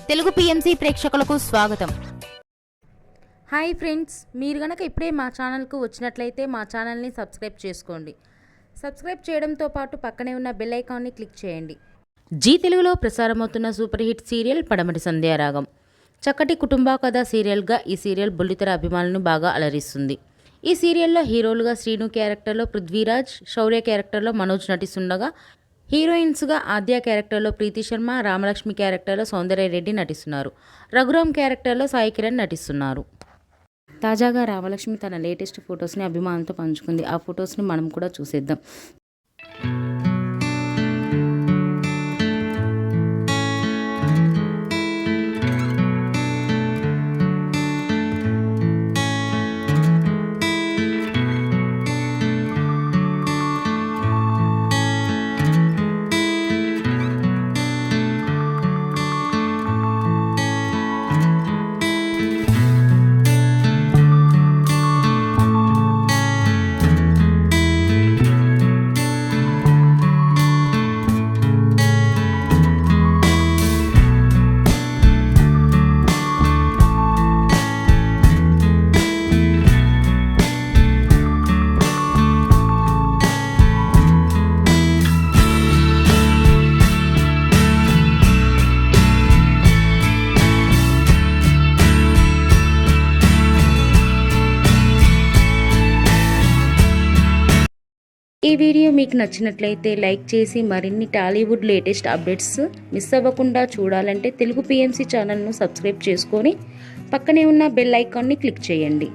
Telugu PMC ప్రేక్షకులకు స్వాగతం. Hi friends, మీరు గనక ఇప్పుడే మా ఛానల్కు వచ్చినట్లయితే మా ఛానల్ని సబ్స్క్రైబ్ చేసుకోండి. సబ్స్క్రైబ్ చేయడంతో పాటు పక్కనే ఉన్న బెల్ ఐకాన్ని క్లిక్ చేయండి. జీ తెలుగులో ప్రసారమవుతున్న సూపర్ హిట్ సీరియల్ పడమటి సంధ్యారాగం. చక్కటి కుటుంబ కథ సీరియల్గా ఈ సీరియల్ బుల్లితెర అభిమానులను బాగా అలరిస్తుంది. ఈ సీరియల్లో హీరోలుగా శ్రీను క్యారెక్టర్లో పృథ్వీరాజ్, శౌర్య క్యారెక్టర్లో మనోజ్ నటిస్తుండగా హీరోయిన్స్గా ఆద్య క్యారెక్టర్లో ప్రీతి శర్మ, రామలక్ష్మి క్యారెక్టర్లో సౌందర్య రెడ్డి నటిస్తున్నారు. రఘురామ్ క్యారెక్టర్లో సాయి కిరణ్ నటిస్తున్నారు. తాజాగా రామలక్ష్మి తన లేటెస్ట్ ఫొటోస్ని అభిమానులతో పంచుకుంది. ఆ ఫొటోస్ని మనం కూడా చూసేద్దాం. ఈ వీడియో మీకు నచ్చినట్లయితే లైక్ చేసి మరిన్ని టాలీవుడ్ లేటెస్ట్ అప్డేట్స్ మిస్ అవ్వకుండా చూడాలంటే తెలుగు పిఎంసి ఛానల్ను సబ్స్క్రైబ్ చేసుకొని పక్కనే ఉన్న బెల్ ఐకాన్ని క్లిక్ చేయండి.